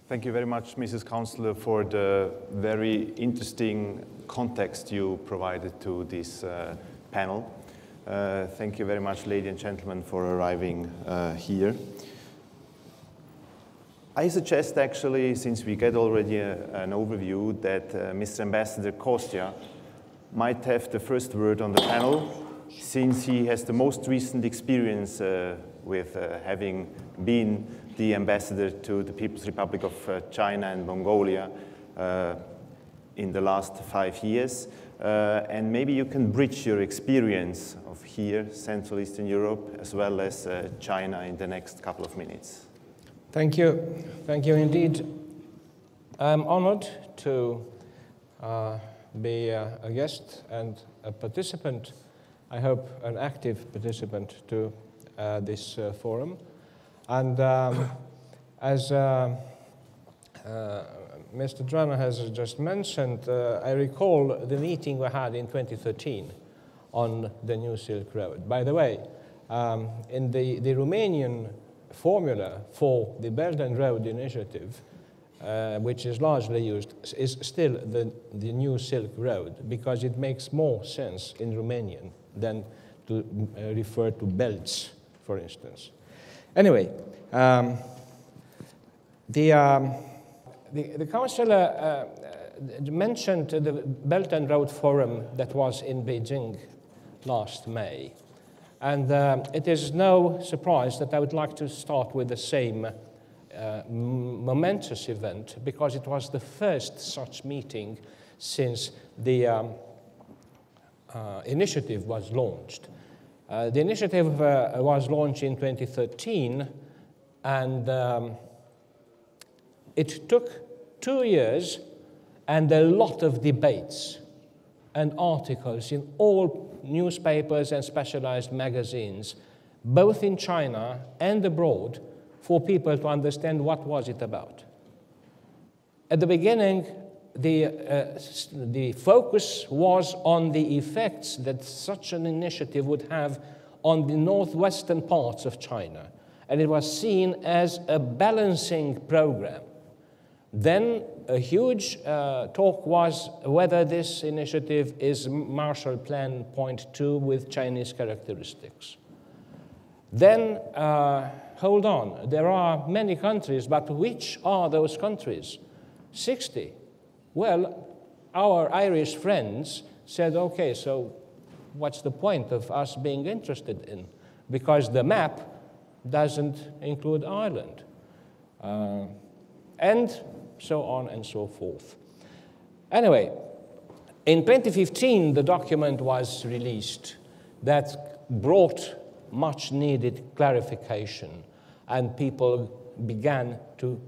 Thank you very much, Mrs. Councillor, for the very interesting context you provided to this panel. Thank you very much, ladies and gentlemen, for arriving here. I suggest actually, since we get already an overview, that Mr. Ambassador Kostya might have the first word on the panel, since he has the most recent experience with having been the ambassador to the People's Republic of China and Mongolia in the last 5 years. And maybe you can bridge your experience of here, Central Eastern Europe, as well as China in the next couple of minutes. Thank you. Thank you indeed. I'm honored to be a guest and a participant, I hope an active participant to this forum. And as Mr. Drana has just mentioned, I recall the meeting we had in 2013 on the New Silk Road. By the way, in the Romanian formula for the Belt and Road Initiative, which is largely used, is still the New Silk Road, because it makes more sense in Romanian than to refer to belts, for instance. Anyway, the councillor mentioned the Belt and Road Forum that was in Beijing last May. And it is no surprise that I would like to start with the same momentous event, because it was the first such meeting since the initiative was launched. The initiative was launched in 2013, and it took 2 years and a lot of debates and articles in all newspapers and specialized magazines, both in China and abroad, for people to understand what was it about. At the beginning, the focus was on the effects that such an initiative would have on the northwestern parts of China, and it was seen as a balancing program. Then a huge talk was whether this initiative is Marshall Plan Point 2 with Chinese characteristics. Then, hold on, there are many countries, but which are those countries? 60. Well, our Irish friends said, okay, so what's the point of us being interested in? Because the map doesn't include Ireland. And so on and so forth. Anyway, in 2015, the document was released that brought much needed clarification, and people began to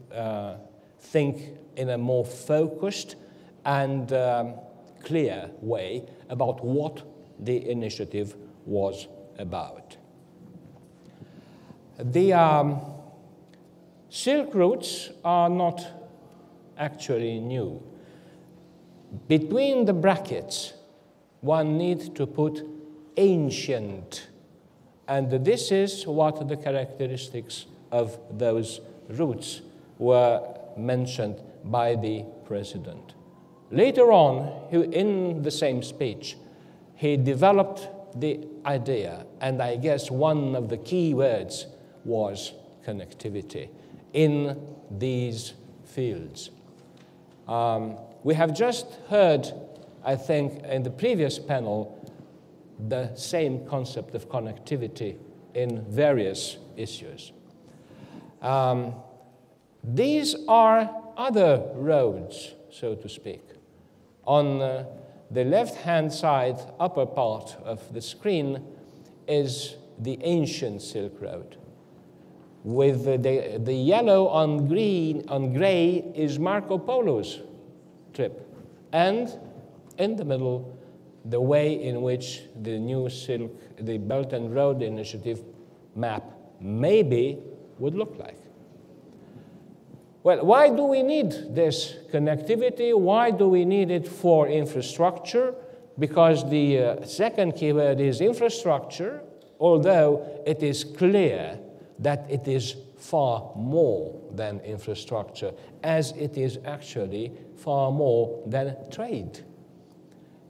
think in a more focused and clear way about what the initiative was about. The Silk routes are not actually new. Between the brackets, one needs to put ancient, and this is what the characteristics of those routes were mentioned by the president. Later on, in the same speech, he developed the idea, and I guess one of the key words was connectivity in these fields. We have just heard, I think, in the previous panel, the same concept of connectivity in various issues. These are other roads, so to speak. On the left-hand side, upper part of the screen, is the ancient Silk Road. With the yellow on green, on gray, is Marco Polo's trip. And in the middle, the way in which the New Silk, the Belt and Road Initiative map maybe would look like. Well, why do we need this connectivity? Why do we need it for infrastructure? Because the second keyword is infrastructure, although it is clear that it is far more than infrastructure, as it is actually far more than trade.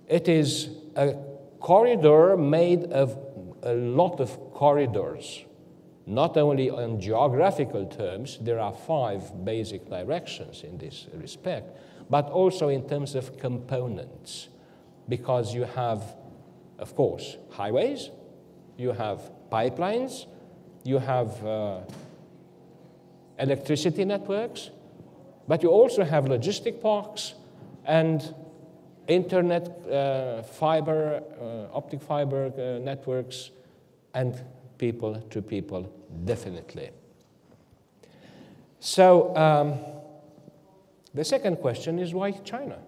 It is a corridor made of a lot of corridors. Not only on geographical terms, there are 5 basic directions in this respect, but also in terms of components, because you have, of course, highways, you have pipelines, you have electricity networks, but you also have logistic parks and internet fiber, optic fiber networks, and people-to-people, definitely. So the second question is, why China?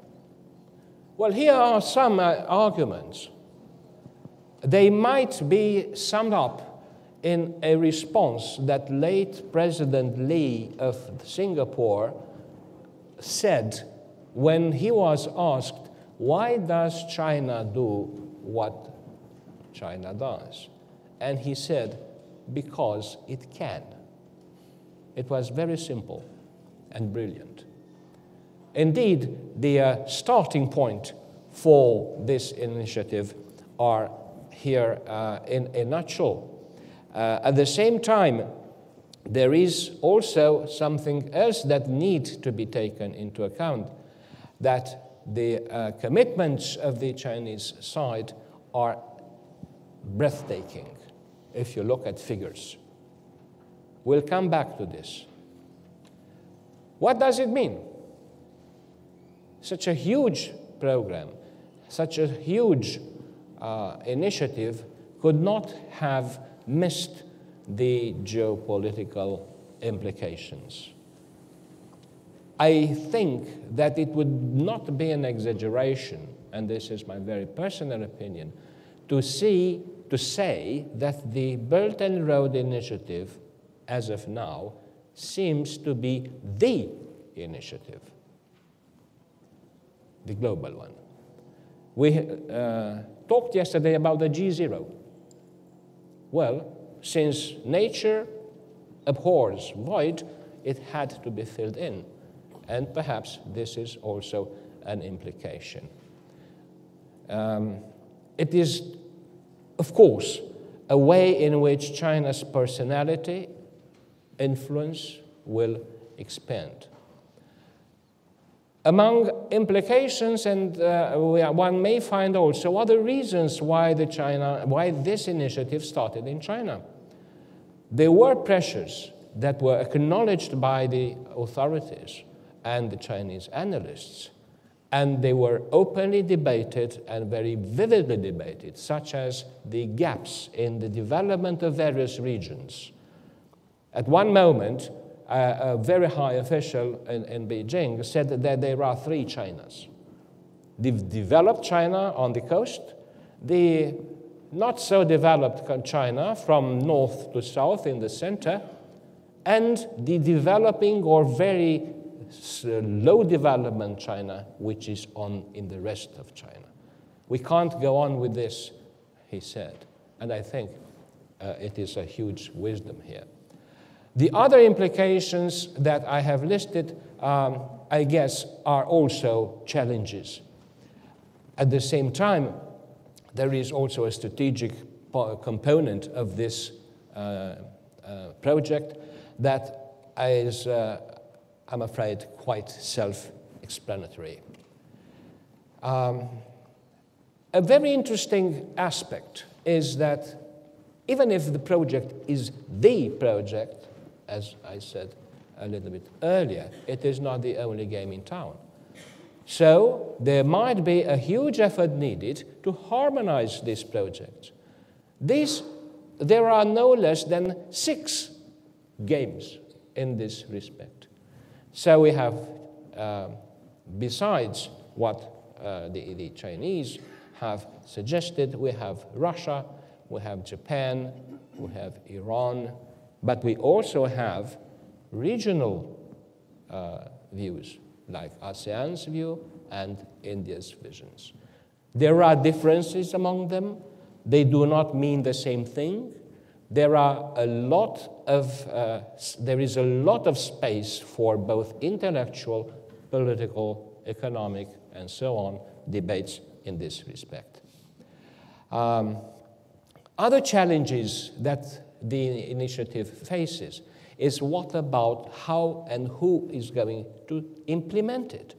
Well, here are some arguments. They might be summed up in a response that late President Lee of Singapore said when he was asked, why does China do what China does? And he said, because it can. It was very simple and brilliant. Indeed, the starting point for this initiative are here in a nutshell. At the same time, there is also something else that needs to be taken into account, that the commitments of the Chinese side are breathtaking if you look at figures. We'll come back to this. What does it mean? Such a huge program, such a huge initiative could not have missed the geopolitical implications. I think that it would not be an exaggeration, and this is my very personal opinion, to say that the Belt and Road Initiative, as of now, seems to be the initiative, the global one. We talked yesterday about the G0. Well, since nature abhors void, it had to be filled in. And perhaps this is also an implication. It is, of course, a way in which China's personality, influence will expand. Among implications, and one may find also other reasons why this initiative started in China. There were pressures that were acknowledged by the authorities and the Chinese analysts, and they were openly debated and very vividly debated, such as the gaps in the development of various regions. At one moment, a very high official in Beijing said that there are 3 Chinas. The developed China on the coast, the not so developed China from north to south in the center, and the developing or very low development China, which is in the rest of China. We can't go on with this, he said. And I think it is a huge wisdom here. The other implications that I have listed, I guess, are also challenges. At the same time, there is also a strategic component of this project that is, I'm afraid, quite self-explanatory. A very interesting aspect is that even if the project is the project, as I said a little bit earlier, it is not the only game in town. So there might be a huge effort needed to harmonize this project. There are no less than 6 games in this respect. So we have, besides what the Chinese have suggested, we have Russia, we have Japan, we have Iran, but we also have regional views, like ASEAN's view and India's visions. There are differences among them. They do not mean the same thing, there is a lot of space for both intellectual, political, economic, and so on debates in this respect. Other challenges that the initiative faces is what about how and who is going to implement it.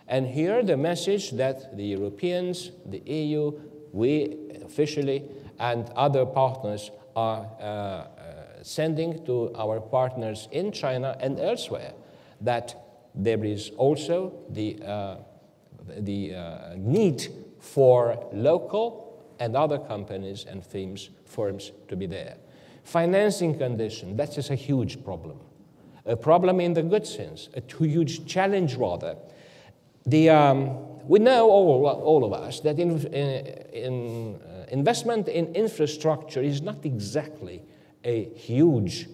And here the message that the Europeans, the EU, we officially, and other partners are sending to our partners in China and elsewhere, that there is also the need for local and other companies and firms to be there. Financing condition, that is a huge problem. A problem in the good sense, a huge challenge rather. We know, all of us, that investment in infrastructure is not exactly a huge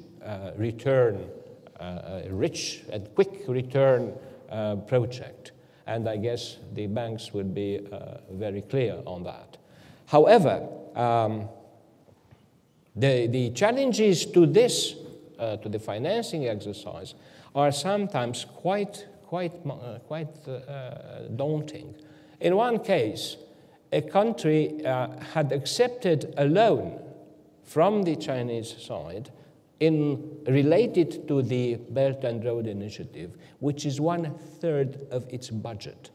return, a rich and quick return project. And I guess the banks would be very clear on that. However, the challenges to this, to the financing exercise, are sometimes quite daunting. In one case, a country had accepted a loan from the Chinese side related to the Belt and Road Initiative, which is 1/3 of its budget.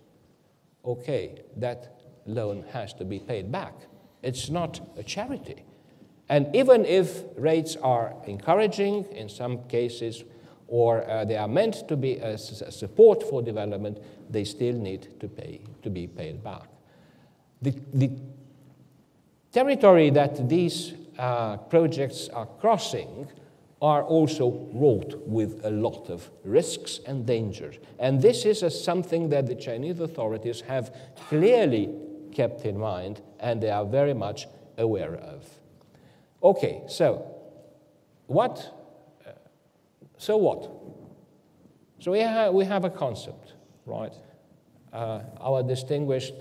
Okay, that loan has to be paid back. It's not a charity. And even if rates are encouraging in some cases, or they are meant to be a support for development, they still need to be paid back. The territory that these projects are crossing are also wrought with a lot of risks and dangers. And this is something that the Chinese authorities have clearly kept in mind, and they are very much aware of. Okay, so what? So we have a concept, right? Our distinguished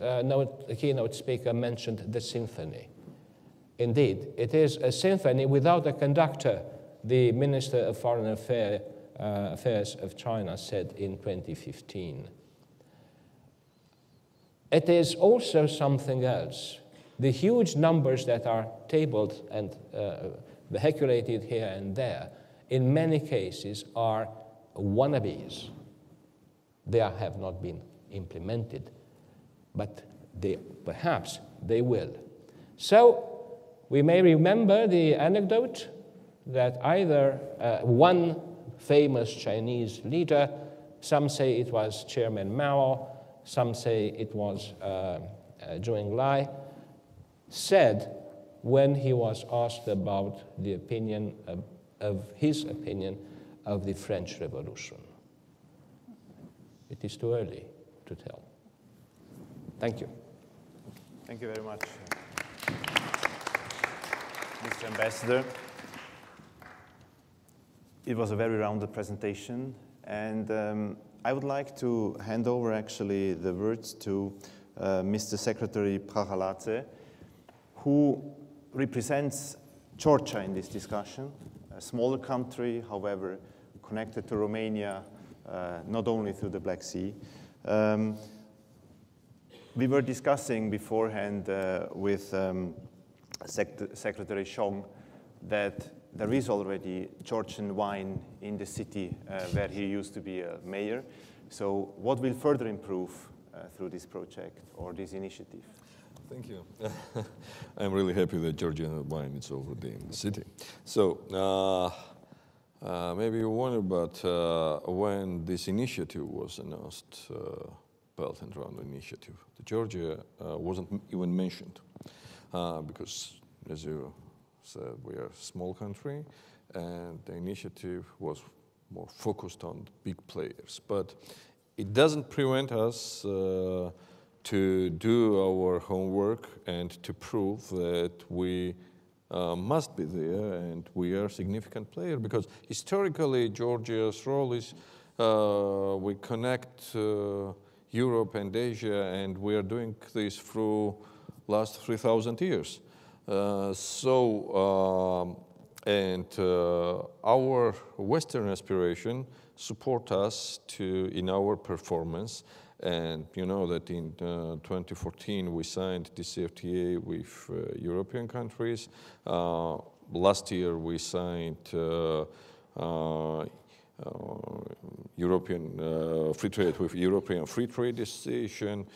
keynote speaker mentioned the symphony. Indeed, it is a symphony without a conductor, the Minister of Foreign Affairs of China said in 2015. It is also something else. The huge numbers that are tabled and vehiculated here and there, in many cases, are wannabes. They have not been implemented, but perhaps they will. So we may remember the anecdote that either one famous Chinese leader, some say it was Chairman Mao, some say it was Zhou Enlai, said when he was asked about the opinion his opinion of the French Revolution. It is too early to tell. Thank you. Thank you very much, Mr. Ambassador. It was a very rounded presentation, and I would like to hand over actually the words to Mr. Secretary Pkhaladze, who represents Georgia in this discussion, a smaller country, however, connected to Romania, not only through the Black Sea. We were discussing beforehand with Secretary Chong that there is already Georgian wine in the city where he used to be a mayor. So what will further improve through this project or this initiative? Thank you. I'm really happy that Georgian wine is already in the city. So maybe you wonder about when this initiative was announced, Belt and Road Initiative. Georgia wasn't even mentioned because, as you said, we are a small country, and the initiative was more focused on big players. But it doesn't prevent us to do our homework and to prove that we must be there and we are a significant player, because historically Georgia's role is we connect Europe and Asia, and we are doing this through last 3,000 years. So And our Western aspiration support us in our performance. And you know that in 2014 we signed the CFTA with European countries. Last year we signed European free trade with European Free Trade Association.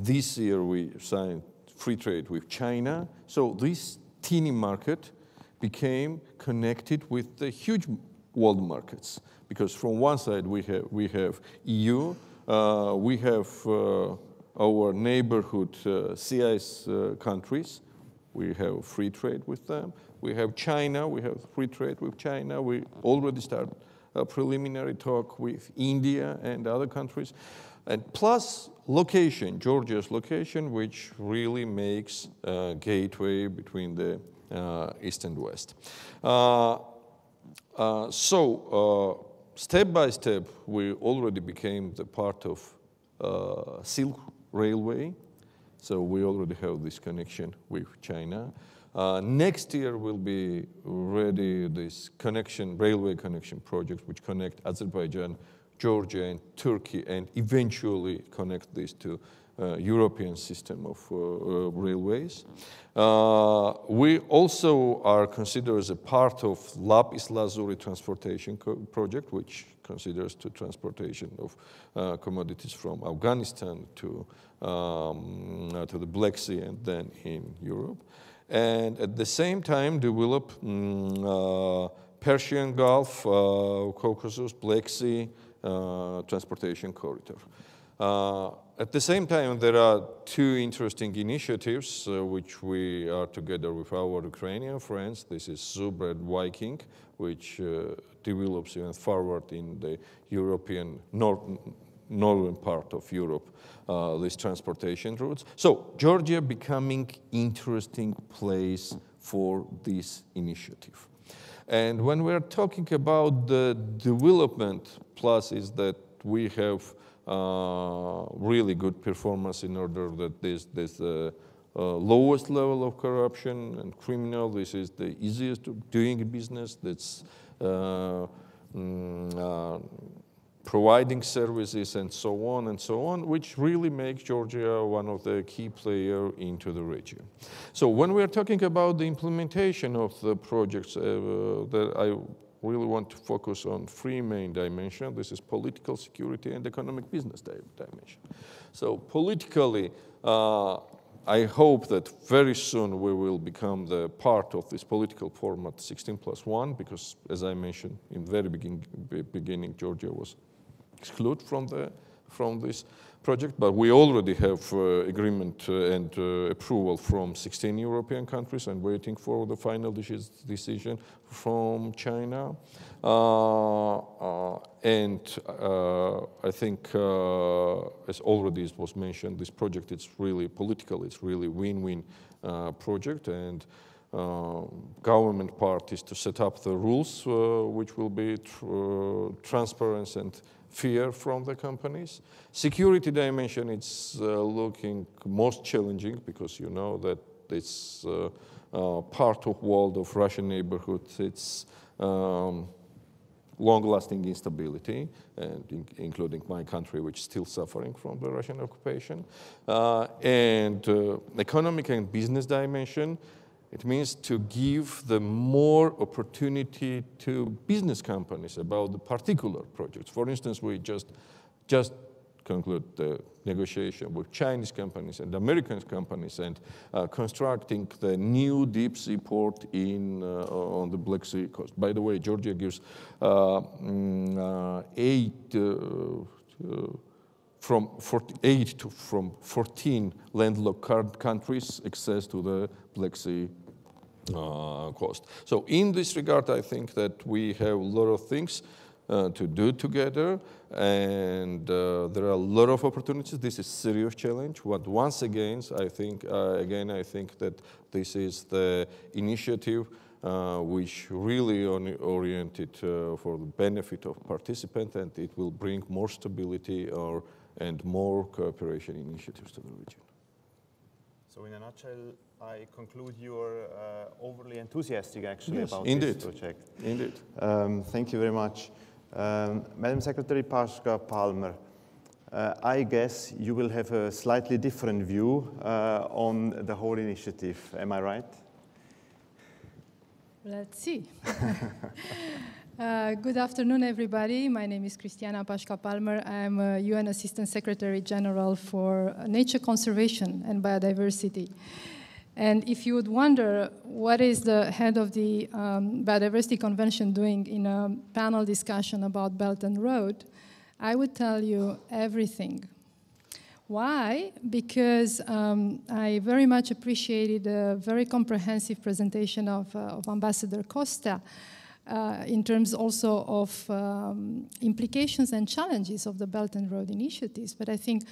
This year we signed free trade with China. So this teeny market became connected with the huge world markets, because from one side we have EU, we have our neighborhood CIS countries. We have free trade with them. We have China. We have free trade with China. We already started a preliminary talk with India and other countries. And plus location, Georgia's location, which really makes a gateway between the East and West. Step by step, we already became the part of Silk Railway. So we already have this connection with China. Next year will be ready this railway connection project, which connect Azerbaijan, Georgia, and Turkey, and eventually connect this to European system of railways. We also are considered as a part of Lapis Lazuli transportation project, which considers the transportation of commodities from Afghanistan to the Black Sea and then in Europe. And at the same time develop Persian Gulf, Caucasus, Black Sea transportation corridor. At the same time, there are two interesting initiatives which we are together with our Ukrainian friends. This is Zubr and Viking, which develops even forward in the European northern part of Europe, these transportation routes. So Georgia becoming interesting place for this initiative. And when we're talking about the development, plus is that we have really good performance in order that there's lowest level of corruption and criminal. This is the easiest doing business. That's providing services and so on, which really makes Georgia one of the key players into the region. So when we are talking about the implementation of the projects, that I really want to focus on three main dimensions. This is political, security, and economic business dimension. So politically, I hope that very soon we will become the part of this political format 16+1, because as I mentioned in the very beginning, Georgia was excluded from this project, but we already have agreement and approval from 16 European countries and waiting for the final decision from China. I think, as already was mentioned, this project is really political, it's really win-win project, and government part is to set up the rules which will be transparent and fair from the companies. Security dimension, it's looking most challenging, because you know that it's part of world of Russian neighborhood. It's long-lasting instability, and including my country, which is still suffering from the Russian occupation. Economic and business dimension, it means to give the more opportunity to business companies about the particular projects. For instance, we just conclude the negotiation with Chinese companies and American companies and constructing the new deep sea port on the Black Sea coast. By the way, Georgia gives from 14 landlocked countries access to the Black Sea coast. So in this regard, I think that we have a lot of things to do together, and there are a lot of opportunities. This is a serious challenge. But once again, I think that this is the initiative which really oriented for the benefit of participants, and it will bring more stability and more cooperation initiatives to the region. So in a nutshell, I conclude you're overly enthusiastic, actually, Yes, about indeed. this project. Indeed. Thank you very much. Madam Secretary Pasca Palmer, I guess you will have a slightly different view on the whole initiative. Am I right? Let's see. Good afternoon, everybody. My name is Cristiana Pasca-Palmer. I'm a UN Assistant Secretary General for Nature Conservation and Biodiversity. And if you would wonder what is the head of the Biodiversity Convention doing in a panel discussion about Belt and Road, I would tell you everything. Why? Because I very much appreciated a very comprehensive presentation of Ambassador Costa in terms also of implications and challenges of the Belt and Road initiatives. But I think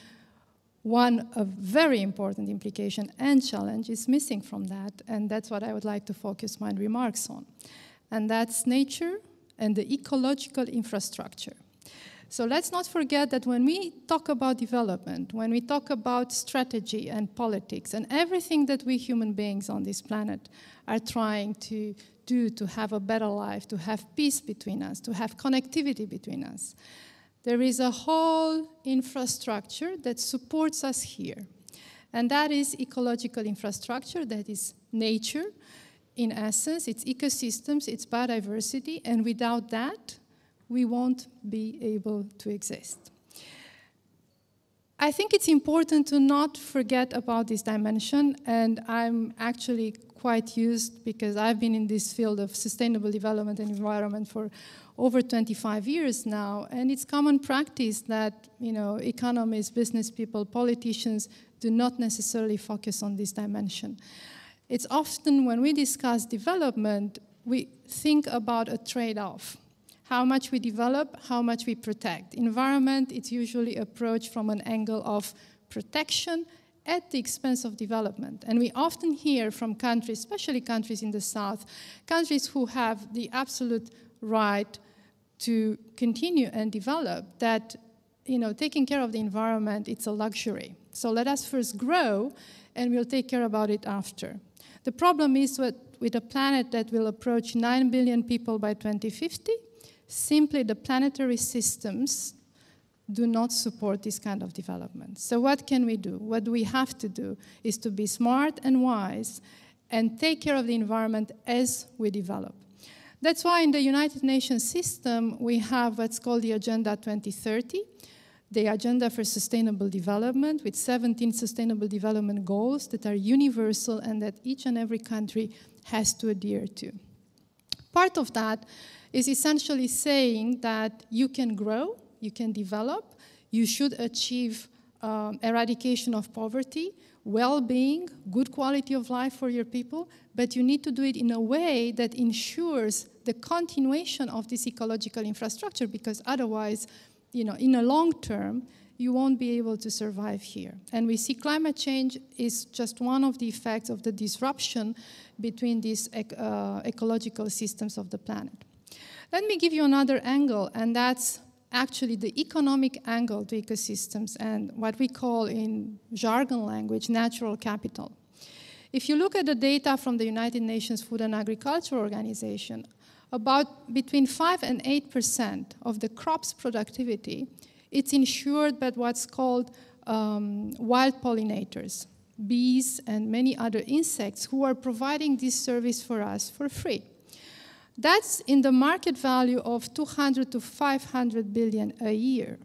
a very important implication and challenge is missing from that, and that's what I would like to focus my remarks on. And that's nature and the ecological infrastructure. So let's not forget that when we talk about development, when we talk about strategy and politics and everything that we human beings on this planet are trying to do to have a better life, to have peace between us, to have connectivity between us, there is a whole infrastructure that supports us here. And that is ecological infrastructure, that is nature. In essence, it's ecosystems, it's biodiversity, and without that, we won't be able to exist. I think it's important to not forget about this dimension, and I'm actually quite used, because I've been in this field of sustainable development and environment for over 25 years now, and it's common practice that, you know, economists, business people, politicians do not necessarily focus on this dimension. It's often when we discuss development, we think about a trade-off. How much we develop, how much we protect. Environment, it's usually approached from an angle of protection at the expense of development. And we often hear from countries, especially countries in the South, countries who have the absolute right to continue and develop, that, you know, taking care of the environment, it's a luxury. So let us first grow, and we'll take care about it after. The problem is with a planet that will approach 9 billion people by 2050, simply the planetary systems do not support this kind of development. So what can we do? What we have to do is to be smart and wise and take care of the environment as we develop. That's why in the United Nations system, we have what's called the Agenda 2030, the Agenda for Sustainable Development, with 17 Sustainable Development Goals that are universal and that each and every country has to adhere to. Part of that is essentially saying that you can grow, you can develop, you should achieve eradication of poverty, well-being, good quality of life for your people, but you need to do it in a way that ensures the continuation of this ecological infrastructure, because otherwise, you know, in a long term, you won't be able to survive here. And we see climate change is just one of the effects of the disruption between these ecological systems of the planet. Let me give you another angle, and that's actually the economic angle to ecosystems and what we call in jargon language natural capital. If you look at the data from the United Nations Food and Agriculture Organization, about between 5 and 8% of the crop's productivity, it's ensured by what's called wild pollinators, bees and many other insects who are providing this service for us for free. That's in the market value of 200 to 500 billion a year.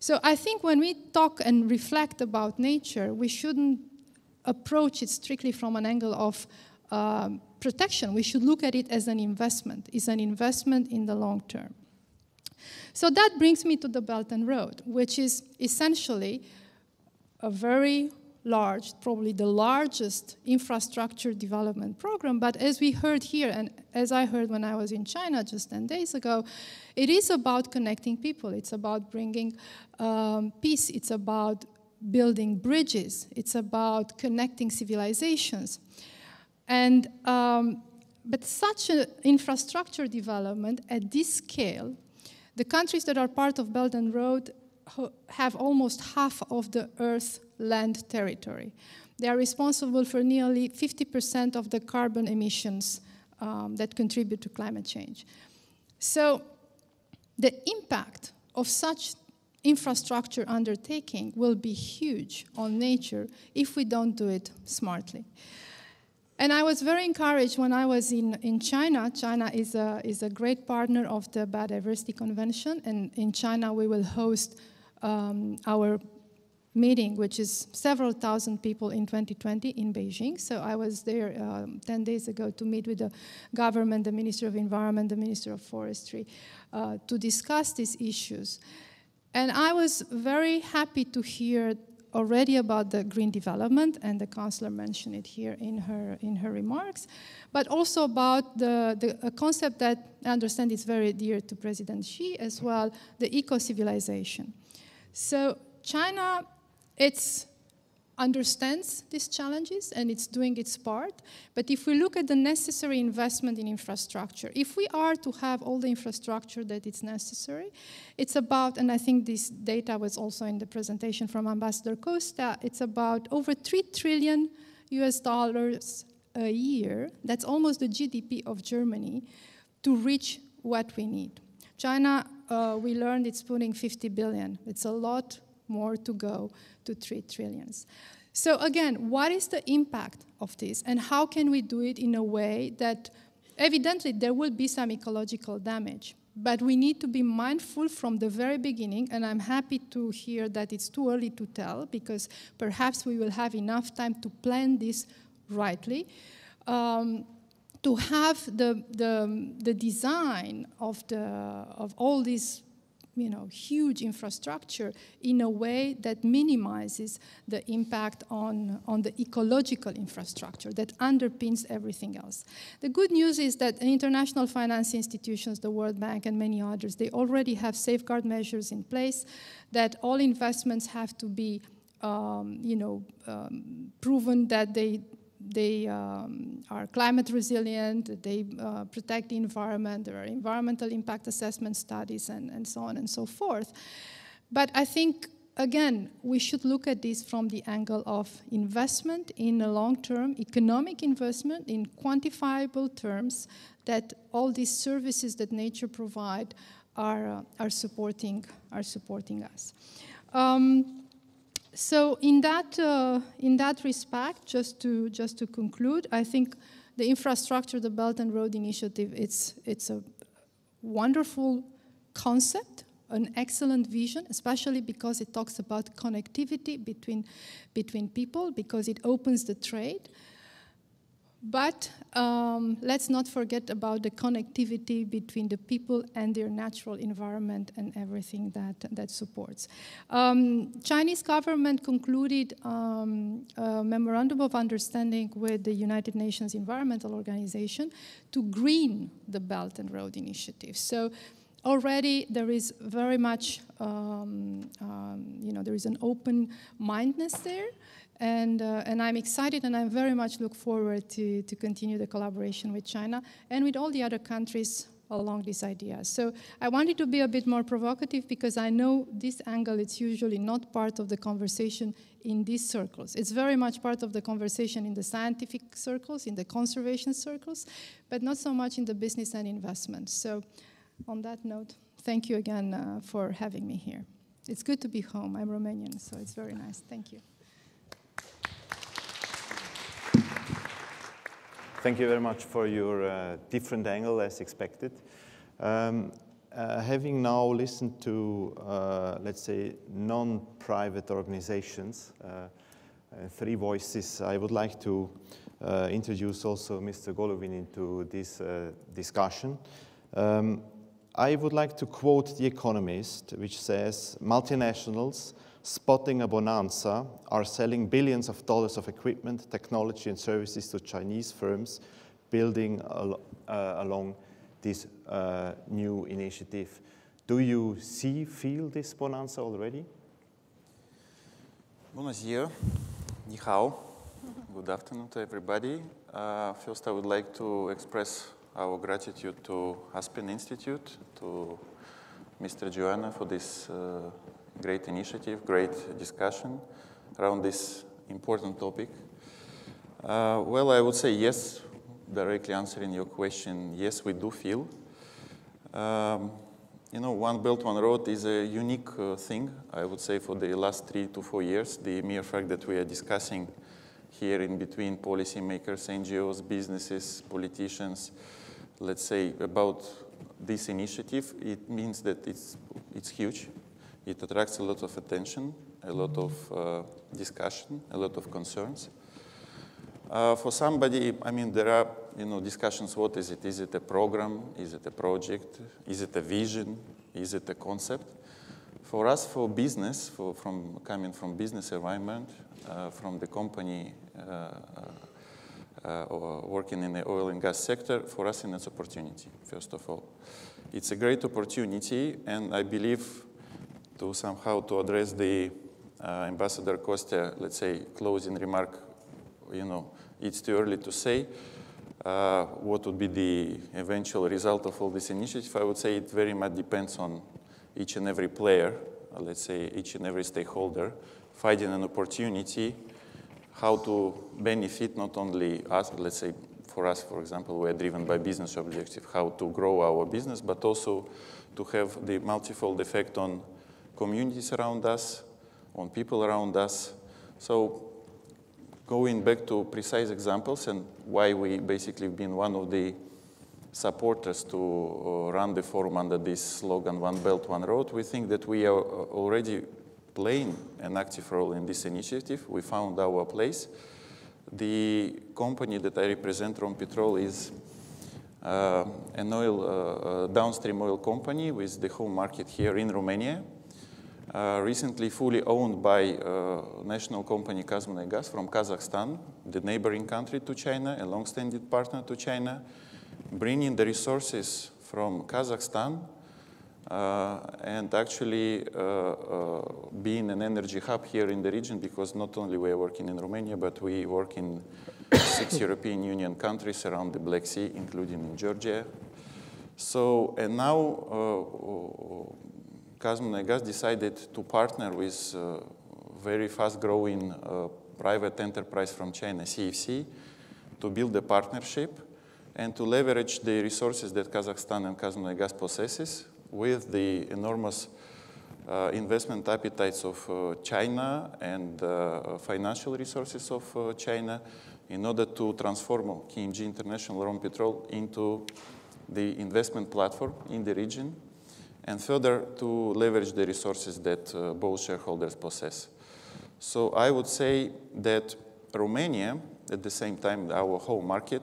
So I think when we talk and reflect about nature, we shouldn't approach it strictly from an angle of protection. We should look at it as an investment. It's an investment in the long term. So that brings me to the Belt and Road, which is essentially a very large, probably the largest infrastructure development program. But as we heard here, and as I heard when I was in China just 10 days ago, it is about connecting people. It's about bringing peace. It's about building bridges. It's about connecting civilizations. And, but such an infrastructure development at this scale, the countries that are part of Belt and Road have almost half of the Earth's land territory. They are responsible for nearly 50% of the carbon emissions that contribute to climate change. So the impact of such infrastructure undertaking will be huge on nature if we don't do it smartly. And I was very encouraged when I was in China. China is a great partner of the Biodiversity Convention, and in China we will host our meeting, which is several thousand people in 2020 in Beijing. So I was there 10 days ago to meet with the government, the Minister of Environment, the Minister of Forestry, to discuss these issues. And I was very happy to hear already about the green development, and the Chancellor mentioned it here in her remarks, but also about a concept that I understand is very dear to President Xi as well, the eco-civilization. So China, it understands these challenges and it's doing its part, but if we look at the necessary investment in infrastructure, if we are to have all the infrastructure that is necessary, it's about, and I think this data was also in the presentation from Ambassador Costa, it's about over $3 trillion a year, that's almost the GDP of Germany, to reach what we need. China, we learned it's putting 50 billion. It's a lot more to go to 3 trillion. So again, what is the impact of this, and how can we do it in a way that evidently there will be some ecological damage, but we need to be mindful from the very beginning, and I'm happy to hear that it's too early to tell, because perhaps we will have enough time to plan this rightly, to have the design of all these huge infrastructure in a way that minimizes the impact on the ecological infrastructure that underpins everything else. The good news is that international finance institutions, the World Bank and many others, they already have safeguard measures in place, that all investments have to be proven that they are climate resilient, they protect the environment, there are environmental impact assessment studies, and so on and so forth. But I think, again, we should look at this from the angle of investment in a long-term economic investment in quantifiable terms, that all these services that nature provide are supporting us. So in that respect, just to conclude, I think the infrastructure, the Belt and Road Initiative, it's a wonderful concept, an excellent vision, especially because it talks about connectivity between people, because it opens the trade. But let's not forget about the connectivity between the people and their natural environment and everything that supports. Chinese government concluded a memorandum of understanding with the United Nations Environmental Organization to green the Belt and Road Initiative. So already there is very much, there is an open-mindedness there. And I'm excited, and I very much look forward to continue the collaboration with China and with all the other countries along this idea. So I wanted to be a bit more provocative, because I know this angle, it's usually not part of the conversation in these circles. It's very much part of the conversation in the scientific circles, in the conservation circles, but not so much in the business and investment. So on that note, thank you again for having me here. It's good to be home. I'm Romanian, so it's very nice. Thank you. Thank you very much for your different angle, as expected. Having now listened to, let's say, non-private organizations, 3 voices, I would like to introduce also Mr. Golovin into this discussion. I would like to quote The Economist, which says, "Multinationals spotting a bonanza are selling billions of dollars of equipment, technology, and services to Chinese firms building along this new initiative." Do you feel this bonanza already? Bună ziua, ni hao. Good afternoon to everybody. First, I would like to express our gratitude to Aspen Institute, to Mr. Joanna for this great initiative, great discussion around this important topic. Well, I would say yes, directly answering your question, yes, we do feel. You know, One Belt, One Road is a unique thing, I would say, for the last 3 to 4 years. The mere fact that we are discussing here in between policymakers, NGOs, businesses, politicians, let's say, about this initiative, it means that it's huge. It attracts a lot of attention, a lot of discussion, a lot of concerns. For somebody, I mean, there are discussions. What is it? Is it a program? Is it a project? Is it a vision? Is it a concept? For us, for business, coming from business environment, from the company working in the oil and gas sector, for us it's an opportunity, first of all. It's a great opportunity, and I believe to somehow to address the Ambassador Kostya, let's say, closing remark, it's too early to say what would be the eventual result of all this initiative. I would say it very much depends on each and every player, let's say each and every stakeholder, finding an opportunity how to benefit not only us, let's say for us, for example, we are driven by business objective, how to grow our business, but also to have the multifold effect on communities around us, on people around us. So going back to precise examples and why we basically have been one of the supporters to run the forum under this slogan, One Belt, One Road, we think that we are already playing an active role in this initiative. We found our place. The company that I represent, Rompetrol, is an downstream oil company with the home market here in Romania. Recently fully owned by national company Kazmunagas from Kazakhstan, the neighboring country to China, a long-standing partner to China, bringing the resources from Kazakhstan and actually being an energy hub here in the region, because not only we are working in Romania, but we work in 6 European Union countries around the Black Sea, including in Georgia. So, and now Kazmunagas decided to partner with very fast-growing private enterprise from China, CFC, to build a partnership and to leverage the resources that Kazakhstan and Kazmunagas possesses with the enormous investment appetites of China and financial resources of China in order to transform KMG International Rompetrol into the investment platform in the region, and further to leverage the resources that both shareholders possess. So I would say that Romania, at the same time, our home market,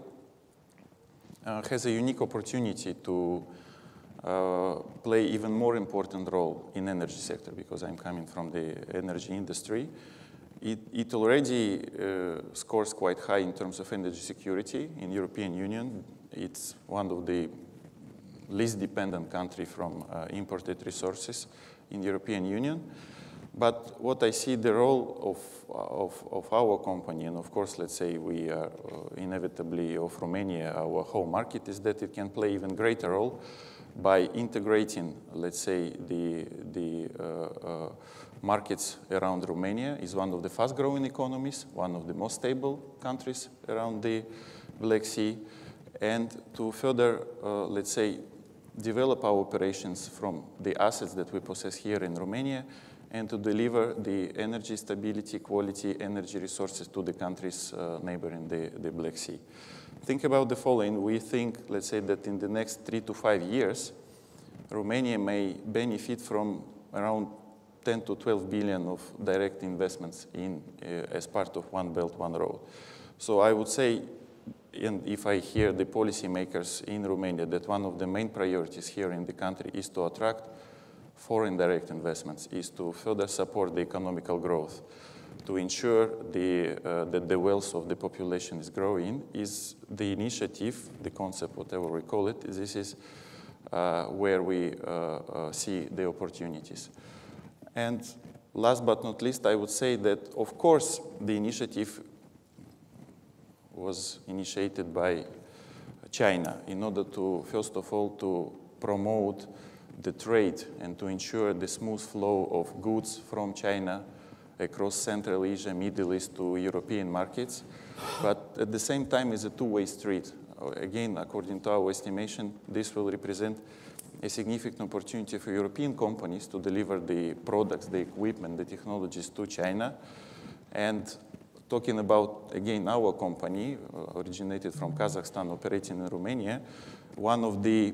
has a unique opportunity to play even more important role in energy sector, because I'm coming from the energy industry. It already scores quite high in terms of energy security in European Union. It's one of the least dependent country from imported resources in European Union. But what I see the role of our company, and of course, let's say we are inevitably of Romania, our home market, is that it can play even greater role by integrating, let's say, the markets around Romania. Is one of the fast-growing economies, one of the most stable countries around the Black Sea, and to further, let's say, develop our operations from the assets that we possess here in Romania, and to deliver the energy stability, quality energy resources to the countries neighboring the Black Sea. Think about the following. We think, let's say, that in the next 3 to 5 years, Romania may benefit from around 10 to 12 billion of direct investments as part of One Belt, One Road. So I would say, and if I hear the policymakers in Romania, that one of the main priorities here in the country is to attract foreign direct investments, is to further support the economical growth, to ensure that the wealth of the population is growing, is the initiative, the concept, whatever we call it, this is where we see the opportunities. And last but not least, I would say that, of course, the initiative was initiated by China in order to, first of all, to promote the trade and to ensure the smooth flow of goods from China across Central Asia, Middle East to European markets. But at the same time, it's a two-way street. Again, according to our estimation, this will represent a significant opportunity for European companies to deliver the products, the equipment, the technologies to China. And talking about, again, our company, originated from Kazakhstan, operating in Romania, one of the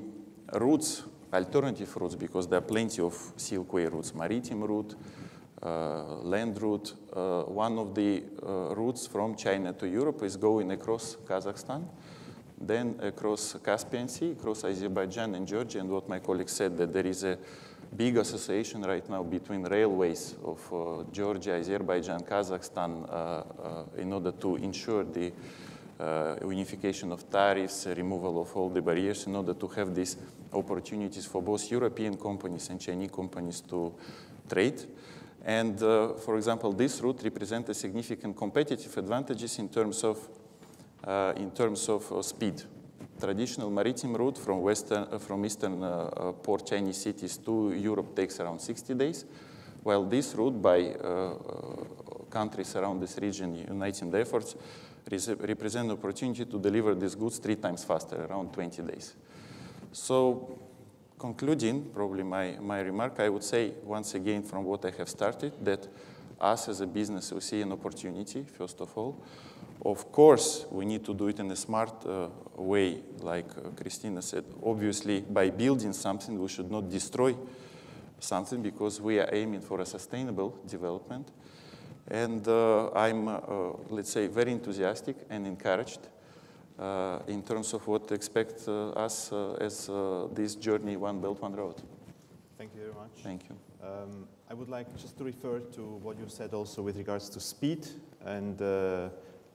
routes, alternative routes, because there are plenty of Silk Way routes, maritime route, land route. One of the routes from China to Europe is going across Kazakhstan, then across Caspian Sea, across Azerbaijan and Georgia. And what my colleague said, that there is a big association right now between railways of Georgia, Azerbaijan, Kazakhstan, in order to ensure the unification of tariffs, removal of all the barriers, in order to have these opportunities for both European companies and Chinese companies to trade. And for example, this route represents a significant competitive advantages in terms of speed. Traditional maritime route from eastern port Chinese cities to Europe takes around 60 days, while this route by countries around this region uniting their efforts represent an opportunity to deliver these goods 3 times faster, around 20 days. So concluding probably my remark, I would say once again from what I have started, that us as a business, we see an opportunity, first of all. Of course, we need to do it in a smart way, like Christina said. Obviously, by building something, we should not destroy something, because we are aiming for a sustainable development. And I'm, let's say, very enthusiastic and encouraged in terms of what to expect us as this journey, One Belt, One Road. Thank you very much. Thank you. I would like just to refer to what you said also with regards to speed, and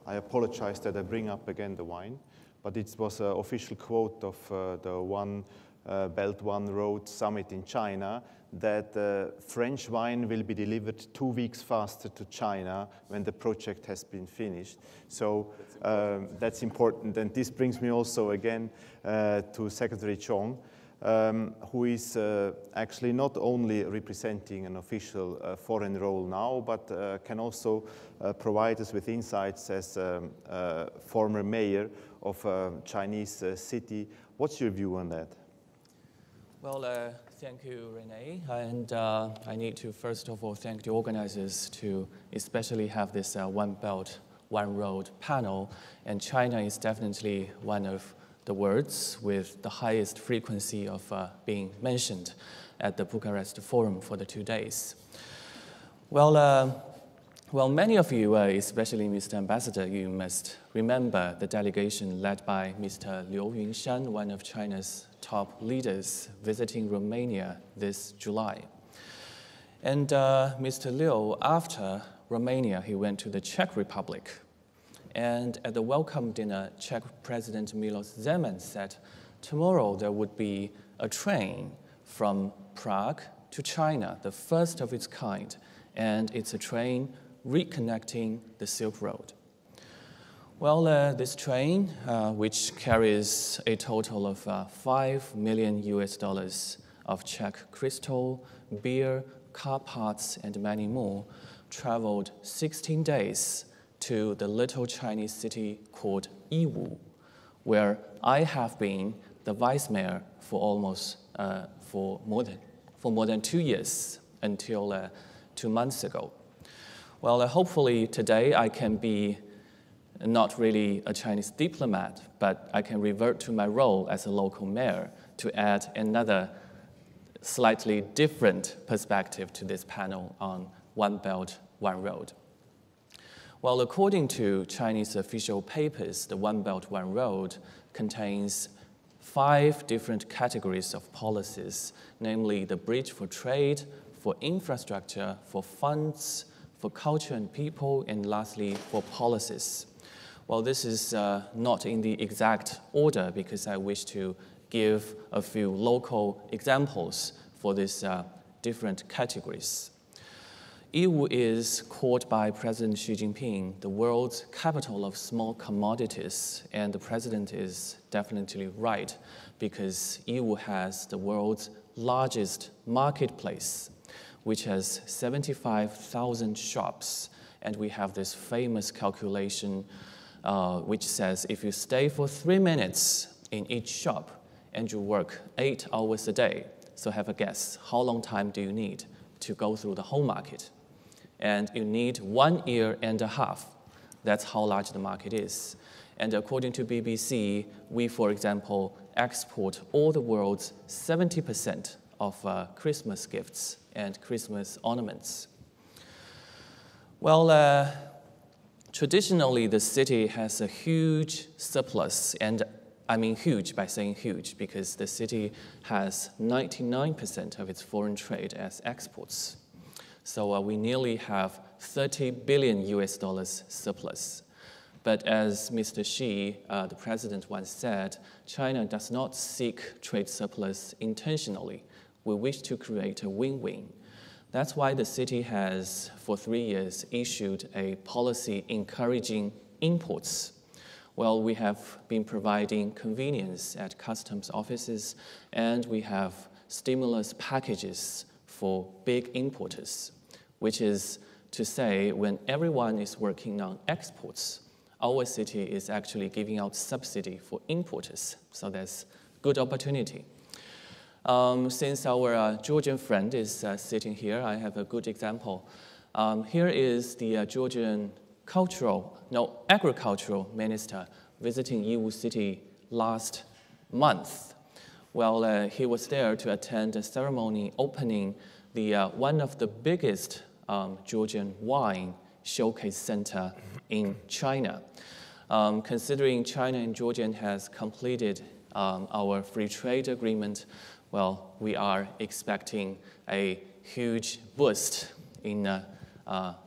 I apologize that I bring up again the wine, but it was an official quote of the One Belt, One Road summit in China, that French wine will be delivered 2 weeks faster to China when the project has been finished. So that's important. And this brings me also again to Secretary Chong, who is actually not only representing an official foreign role now, but can also provide us with insights as a former mayor of a Chinese city. What's your view on that? Well, thank you, Renee. And I need to, first of all, thank the organizers to especially have this One Belt, One Road panel. And China is definitely one of the words with the highest frequency of being mentioned at the Bucharest Forum for the 2 days. Well, many of you, especially Mr. Ambassador, you must remember the delegation led by Mr. Liu Yunshan, one of China's top leaders, visiting Romania this July. And Mr. Liu, after Romania, he went to the Czech Republic. And at the welcome dinner, Czech President Miloš Zeman said, tomorrow there would be a train from Prague to China, the first of its kind, and it's a train reconnecting the Silk Road. Well, this train, which carries a total of $5 million of Czech crystal, beer, car parts, and many more, traveled 16 days to the little Chinese city called Yiwu, where I have been the vice mayor for more than 2 years, until 2 months ago. Well, hopefully today I can be not really a Chinese diplomat, but I can revert to my role as a local mayor to add another slightly different perspective to this panel on One Belt, One Road. Well, according to Chinese official papers, the One Belt, One Road contains 5 different categories of policies, namely the bridge for trade, for infrastructure, for funds, for culture and people, and lastly, for policies. Well, this is not in the exact order because I wish to give a few local examples for these different categories. Yiwu is called by President Xi Jinping the world's capital of small commodities, and the president is definitely right because Yiwu has the world's largest marketplace, which has 75,000 shops, and we have this famous calculation which says if you stay for 3 minutes in each shop and you work 8 hours a day, so have a guess, how long time do you need to go through the whole market? And you need 1 year and a half. That's how large the market is. And according to BBC, we, for example, export all the world's 70% of Christmas gifts and Christmas ornaments. Well, traditionally, the city has a huge surplus, and I mean huge by saying huge, because the city has 99% of its foreign trade as exports. So we nearly have $30 billion surplus. But as Mr. Xi, the president, once said, China does not seek trade surplus intentionally. We wish to create a win-win. That's why the city has, for 3 years, issued a policy encouraging imports. Well, we have been providing convenience at customs offices, and we have stimulus packages for big importers, which is to say, when everyone is working on exports, our city is actually giving out subsidy for importers. So there's good opportunity. Since our Georgian friend is sitting here, I have a good example. Here is the Georgian agricultural minister visiting Yiwu city last month. Well, he was there to attend a ceremony opening one of the biggest Georgian wine showcase center in China. Considering China and Georgia has completed our free trade agreement, well, we are expecting a huge boost in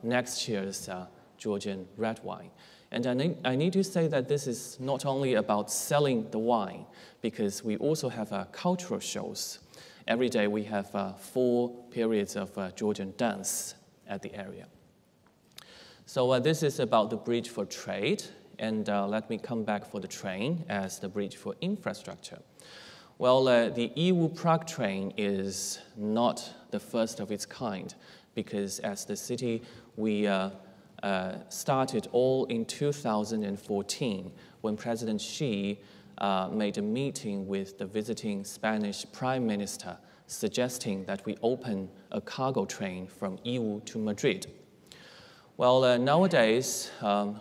next year's Georgian red wine. And I need to say that this is not only about selling the wine, because we also have cultural shows. Every day we have 4 periods of Georgian dance at the area. So this is about the bridge for trade, and let me come back for the train as the bridge for infrastructure. Well, the Yiwu-Prague train is not the first of its kind, because as the city, we started all in 2014 when President Xi made a meeting with the visiting Spanish Prime Minister suggesting that we open a cargo train from Yiwu to Madrid. Well, nowadays,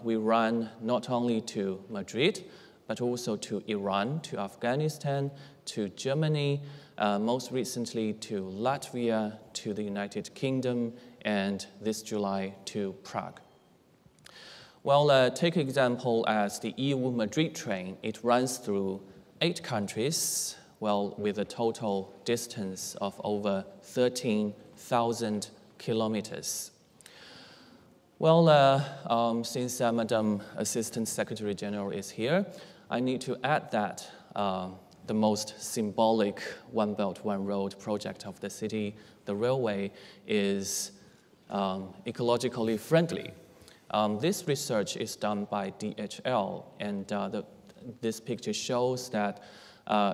we run not only to Madrid, but also to Iran, to Afghanistan, to Germany, most recently to Latvia, to the United Kingdom, and this July to Prague. Well, take an example as the Yiwu-Madrid train. It runs through 8 countries, well, with a total distance of over 13,000 kilometers. Well, since Madam Assistant Secretary General is here, I need to add that the most symbolic One Belt, One Road project of the city, the railway, is ecologically friendly. This research is done by DHL, and this picture shows that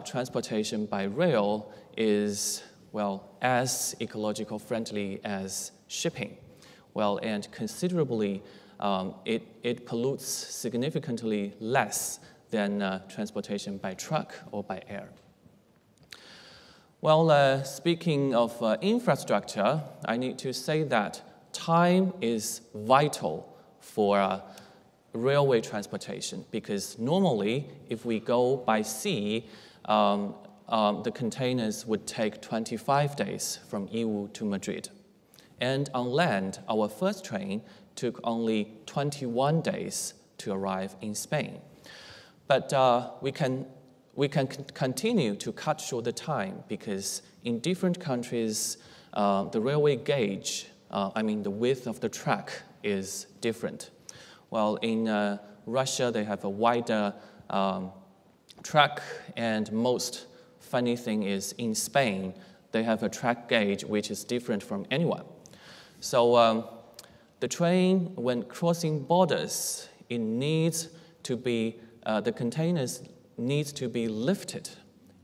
transportation by rail is, well, as ecological friendly as shipping. Well, and considerably, it pollutes significantly less than transportation by truck or by air. Well, speaking of infrastructure, I need to say that time is vital for railway transportation, because normally, if we go by sea, the containers would take 25 days from Yiwu to Madrid. And on land, our first train took only 21 days to arrive in Spain. But we can continue to cut short the time, because in different countries, the railway gauge, the width of the track is different. Well, in Russia, they have a wider track, and most funny thing is in Spain, they have a track gauge which is different from anyone. So the train, when crossing borders, it needs to be, the containers needs to be lifted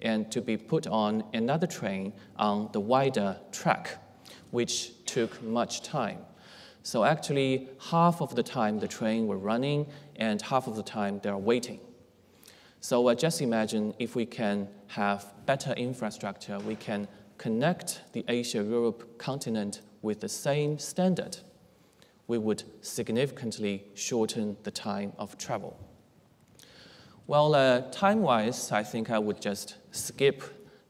and to be put on another train on the wider track, which took much time. So actually, half of the time the train were running and half of the time they are waiting. So just imagine if we can have better infrastructure, we can connect the Asia-Europe continent with the same standard, we would significantly shorten the time of travel. Well, time-wise, I think I would just skip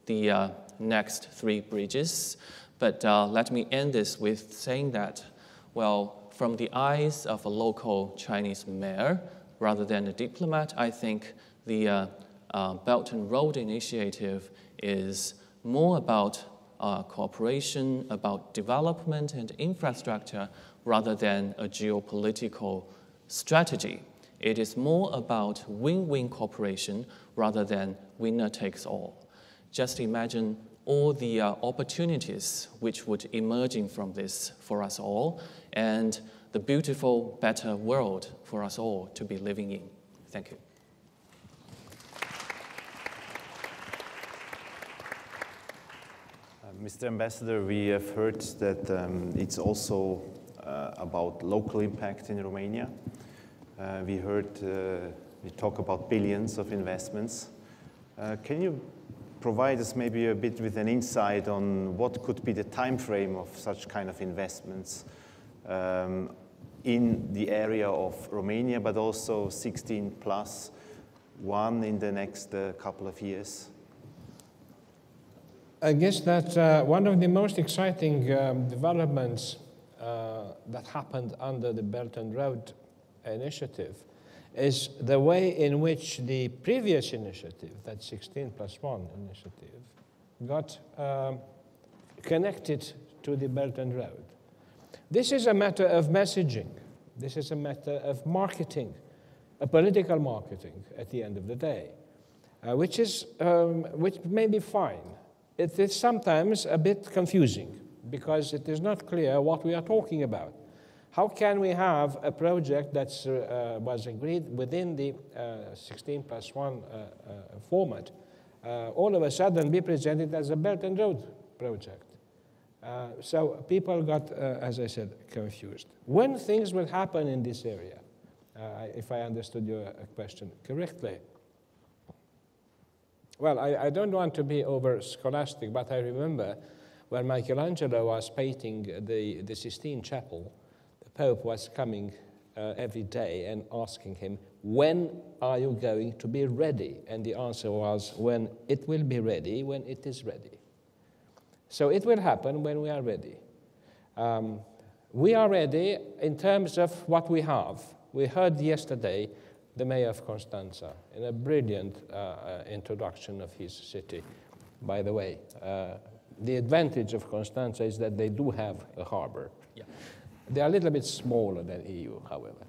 the next 3 bridges, but let me end this with saying that, well, from the eyes of a local Chinese mayor, rather than a diplomat, I think the Belt and Road Initiative is more about cooperation, about development and infrastructure, rather than a geopolitical strategy. It is more about win-win cooperation rather than winner takes all. Just imagine all the opportunities which would emerging from this for us all, and the beautiful, better world for us all to be living in. Thank you. Mr. Ambassador, we have heard that it's also about local impact in Romania. We heard we talk about billions of investments. Can you provide us maybe a bit with an insight on what could be the time frame of such kind of investments in the area of Romania, but also 16+1 in the next couple of years? I guess that one of the most exciting developments that happened under the Belt and Road Initiative is the way in which the previous initiative, that 16+1 initiative, got connected to the Belt and Road. This is a matter of messaging. This is a matter of marketing, a political marketing at the end of the day, which may be fine. It is sometimes a bit confusing because it is not clear what we are talking about. How can we have a project that was agreed within the 16+1 format all of a sudden be presented as a Belt and Road project? So people got, as I said, confused. When things will happen in this area, if I understood your question correctly? Well, I don't want to be over scholastic, but I remember when Michelangelo was painting the Sistine Chapel, the Pope was coming every day and asking him, when are you going to be ready? And the answer was, when it will be ready, when it is ready. So it will happen when we are ready. We are ready in terms of what we have. We heard yesterday the mayor of Constanța in a brilliant introduction of his city. By the way, the advantage of Constanța is that they do have a harbor. Yeah. They are a little bit smaller than EU, however.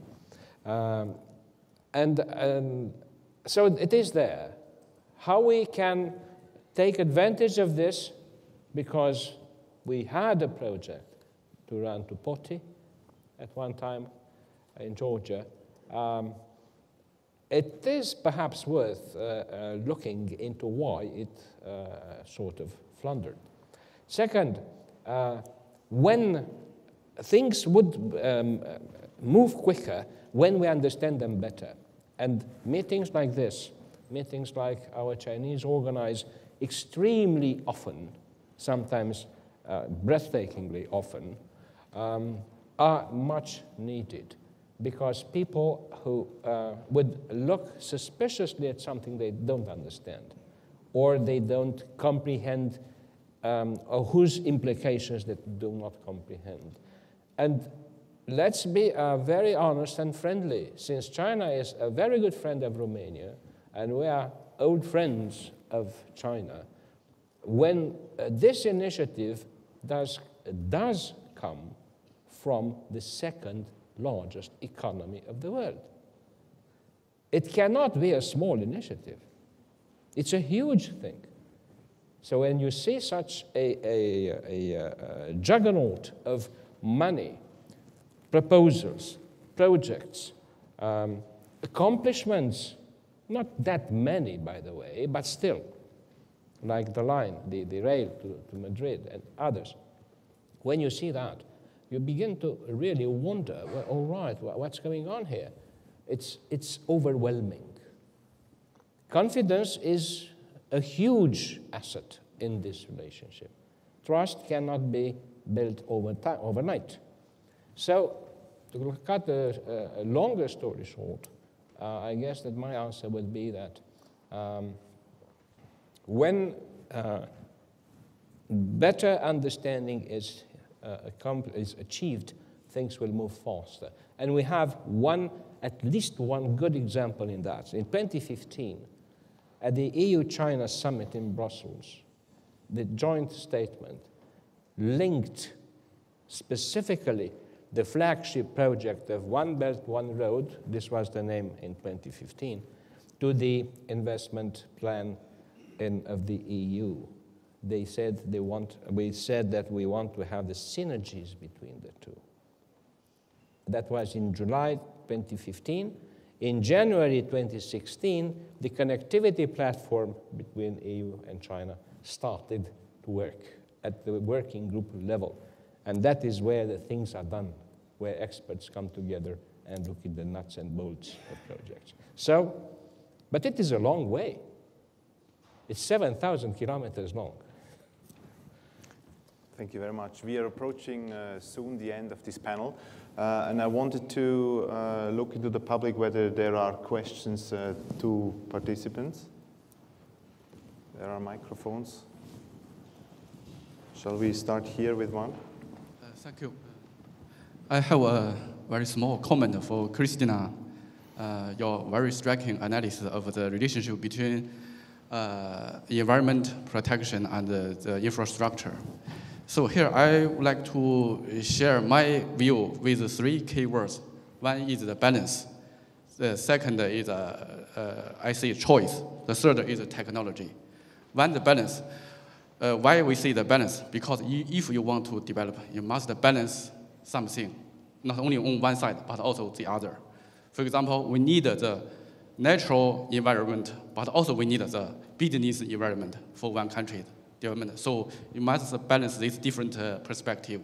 So it is there. How we can take advantage of this, because we had a project to run to Poti at one time in Georgia. It is perhaps worth looking into why it sort of floundered. Second, when things would move quicker when we understand them better. And meetings like this, meetings like our Chinese organize extremely often, sometimes breathtakingly often, are much needed. Because people who would look suspiciously at something they don't understand, or they don't comprehend, or whose implications they do not comprehend. And let's be very honest and friendly, since China is a very good friend of Romania, and we are old friends of China. When this initiative does come from the second largest economy of the world. It cannot be a small initiative. It's a huge thing. So when you see such a juggernaut of money, proposals, projects, accomplishments, not that many, by the way, but still, like the line, the rail to Madrid and others, when you see that, you begin to really wonder, well, all right, what's going on here? It's overwhelming. Confidence is a huge asset in this relationship. Trust cannot be built overnight. So, to cut a longer story short, I guess that my answer would be that when better understanding is achieved, things will move faster. And we have at least one good example in that. In 2015, at the EU-China summit in Brussels, the joint statement linked specifically the flagship project of One Belt, One Road, this was the name in 2015, to the investment plan of the EU. They said we said that we want to have the synergies between the two. That was in July 2015. In January 2016, the connectivity platform between EU and China started to work at the working group level. And that is where the things are done, where experts come together and look at the nuts and bolts of projects. So, but it is a long way. It's 7,000 kilometers long. Thank you very much. We are approaching soon the end of this panel. And I wanted to look into the public whether there are questions to participants. There are microphones. Shall we start here with one? Thank you. I have a very small comment for Cristiana. Your very striking analysis of the relationship between environment protection and the infrastructure. So here I would like to share my view with 3 key words. One is the balance. The second is, I see choice. The third is technology. One, the balance. Why we see the balance? Because if you want to develop, you must balance something, not only on one side, but also the other. For example, we need the natural environment, but also we need the business environment for one country development. So you must balance this different perspective.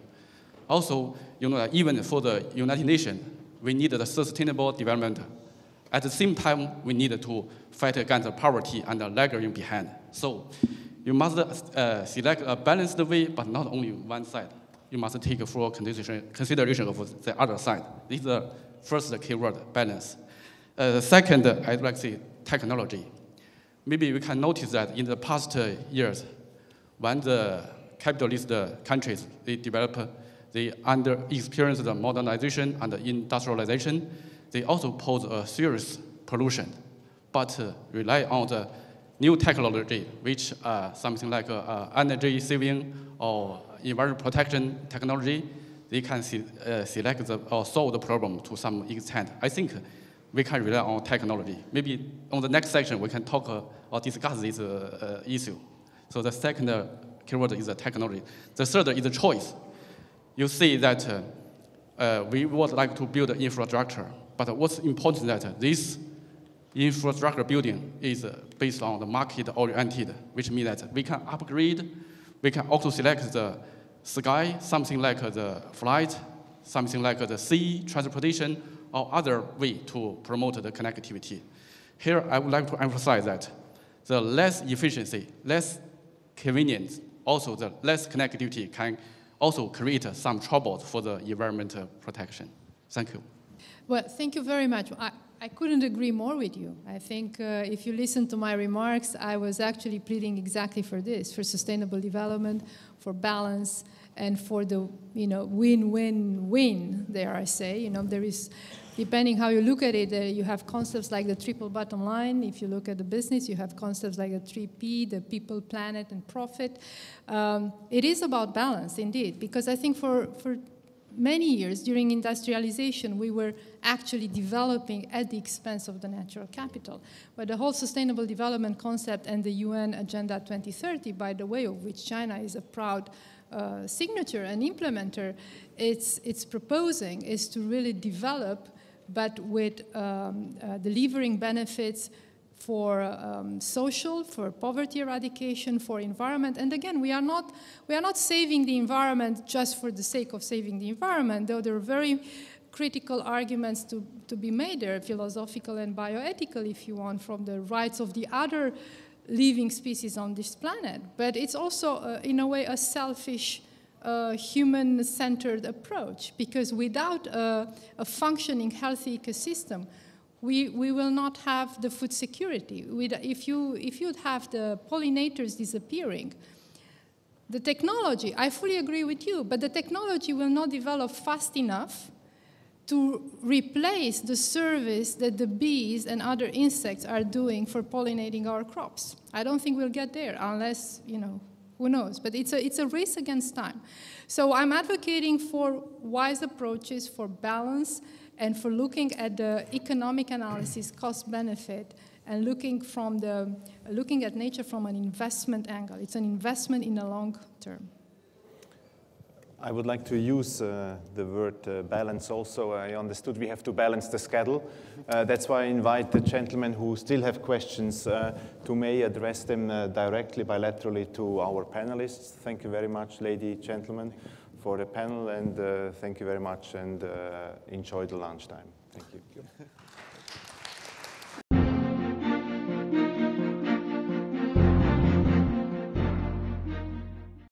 Also, even for the United Nations, we need the sustainable development. At the same time, we need to fight against poverty and lagging behind. So you must select a balanced way, but not only one side. You must take full consideration of the other side. This is the first keyword, balance. Second, I'd like to say technology. Maybe we can notice that in the past years, when the capitalist countries, they experience the modernization and the industrialization, they also pose a serious pollution, but rely on the new technology, which something like energy saving or environment protection technology, they can select or solve the problem to some extent. I think we can rely on technology. Maybe on the next section, we can talk or discuss this issue. So the second keyword is the technology. The third is the choice. You see that we would like to build an infrastructure, but what's important is that this infrastructure building is based on the market-oriented, which means that we can upgrade, we can also select the sky, something like the flight, something like the sea, transportation, or other way to promote the connectivity. Here, I would like to emphasize that the less efficiency, less convenience, also the less connectivity can also create some troubles for the environmental protection. Thank you. Well, thank you very much. I couldn't agree more with you. I think if you listen to my remarks, I was actually pleading exactly for this, for sustainable development, for balance, and for the win-win-win, dare I say. There is, depending how you look at it, you have concepts like the triple bottom line. If you look at the business, you have concepts like the 3P, the people, planet, and profit. It is about balance, indeed, because I think for many years during industrialization, we were actually developing at the expense of the natural capital. But the whole sustainable development concept and the UN Agenda 2030, by the way, of which China is a proud signature and implementer, it's proposing is to really develop, but with delivering benefits social, for poverty eradication, for environment. And again, we are not saving the environment just for the sake of saving the environment, though there are very critical arguments to be made there, philosophical and bioethical, if you want, from the rights of the other living species on this planet. But it's also, in a way, a selfish, human-centered approach, because without a functioning, healthy ecosystem, we will not have the food security. If you'd have the pollinators disappearing, the technology, I fully agree with you, but the technology will not develop fast enough to replace the service that the bees and other insects are doing for pollinating our crops. I don't think we'll get there unless, who knows? But it's a race against time. So I'm advocating for wise approaches, for balance, and for looking at the economic analysis, cost-benefit, and looking at nature from an investment angle. It's an investment in the long term. I would like to use the word balance also. I understood we have to balance the schedule. That's why I invite the gentlemen who still have questions to may address them directly, bilaterally to our panelists. Thank you very much, ladies, gentlemen, for the panel, and thank you very much, and enjoy the lunchtime. Thank you.